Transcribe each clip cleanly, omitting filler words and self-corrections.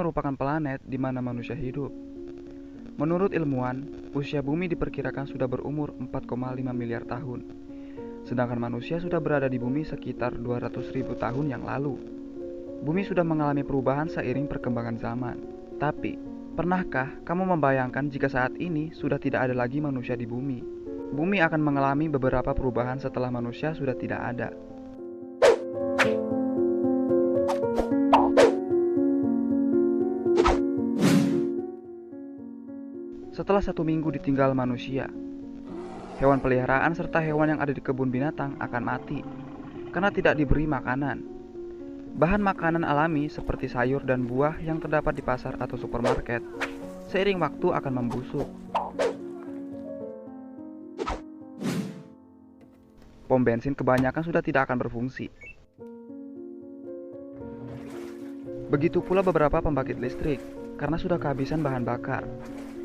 merupakan planet di mana manusia hidup. Menurut ilmuwan, usia bumi diperkirakan sudah berumur 4,5 miliar tahun. Sedangkan manusia sudah berada di bumi sekitar 200.000 tahun yang lalu. Bumi sudah mengalami perubahan seiring perkembangan zaman. Tapi, pernahkah kamu membayangkan jika saat ini sudah tidak ada lagi manusia di bumi? Bumi akan mengalami beberapa perubahan setelah manusia sudah tidak ada. Setelah 1 minggu ditinggal manusia, hewan peliharaan serta hewan yang ada di kebun binatang akan mati karena tidak diberi makanan. Bahan makanan alami seperti sayur dan buah yang terdapat di pasar atau supermarket seiring waktu akan membusuk. Pom bensin kebanyakan sudah tidak akan berfungsi. Begitu pula beberapa pembangkit listrik karena sudah kehabisan bahan bakar,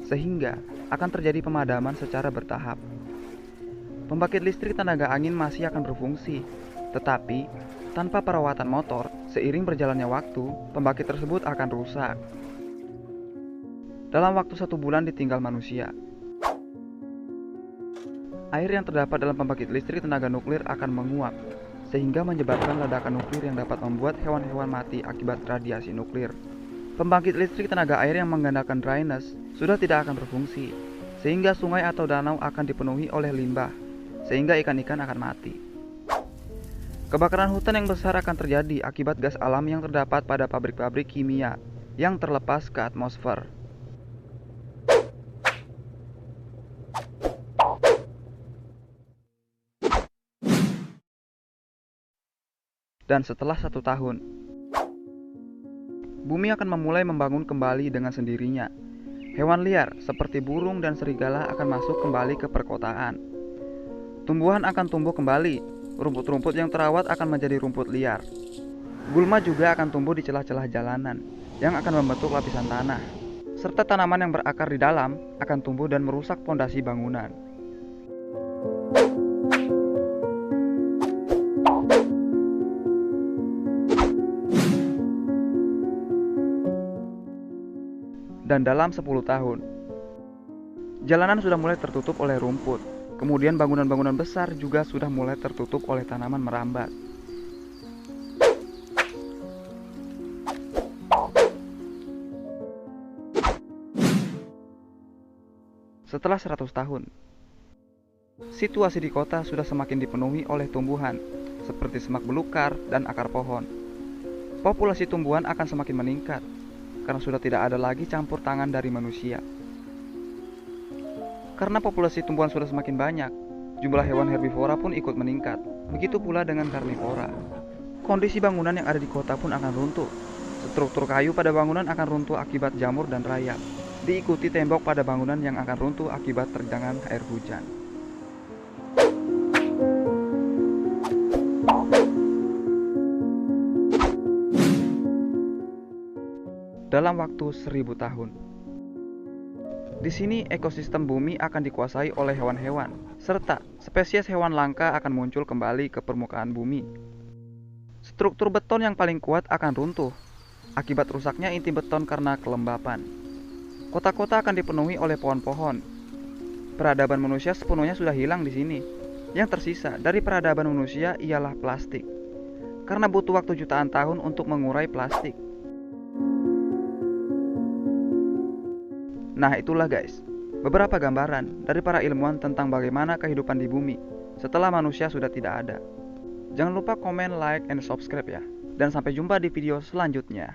sehingga akan terjadi pemadaman secara bertahap. Pembangkit listrik tenaga angin masih akan berfungsi, tetapi tanpa perawatan motor, seiring berjalannya waktu, pembangkit tersebut akan rusak. Dalam waktu 1 bulan ditinggal manusia, air yang terdapat dalam pembangkit listrik tenaga nuklir akan menguap, sehingga menyebabkan ledakan nuklir yang dapat membuat hewan-hewan mati akibat radiasi nuklir. Pembangkit listrik tenaga air yang menggunakan drainase sudah tidak akan berfungsi, sehingga sungai atau danau akan dipenuhi oleh limbah, sehingga ikan-ikan akan mati. Kebakaran hutan yang besar akan terjadi akibat gas alam yang terdapat pada pabrik-pabrik kimia yang terlepas ke atmosfer. Dan setelah 1 tahun, bumi akan memulai membangun kembali dengan sendirinya. Hewan liar seperti burung dan serigala akan masuk kembali ke perkotaan. Tumbuhan akan tumbuh kembali. Rumput-rumput yang terawat akan menjadi rumput liar. Gulma juga akan tumbuh di celah-celah jalanan yang akan membentuk lapisan tanah. Serta tanaman yang berakar di dalam akan tumbuh dan merusak fondasi bangunan. Dan dalam 10 tahun, jalanan sudah mulai tertutup oleh rumput. Kemudian bangunan-bangunan besar juga sudah mulai tertutup oleh tanaman merambat. Setelah 100 tahun, situasi di kota sudah semakin dipenuhi oleh tumbuhan seperti semak belukar dan akar pohon. Populasi tumbuhan akan semakin meningkat karena sudah tidak ada lagi campur tangan dari manusia. Karena populasi tumbuhan sudah semakin banyak, jumlah hewan herbivora pun ikut meningkat. Begitu pula dengan karnivora. Kondisi bangunan yang ada di kota pun akan runtuh. Struktur kayu pada bangunan akan runtuh akibat jamur dan rayap. Diikuti tembok pada bangunan yang akan runtuh akibat terjangan air hujan. Dalam waktu 1000 tahun. Di sini ekosistem bumi akan dikuasai oleh hewan-hewan, serta spesies hewan langka akan muncul kembali ke permukaan bumi. Struktur beton yang paling kuat akan runtuh, akibat rusaknya inti beton karena kelembapan. Kota-kota akan dipenuhi oleh pohon-pohon. Peradaban manusia sepenuhnya sudah hilang di sini. Yang tersisa dari peradaban manusia ialah plastik, karena butuh waktu jutaan tahun untuk mengurai plastik. Nah itulah guys, beberapa gambaran dari para ilmuwan tentang bagaimana kehidupan di bumi setelah manusia sudah tidak ada. Jangan lupa komen, like, and subscribe ya. Dan sampai jumpa di video selanjutnya.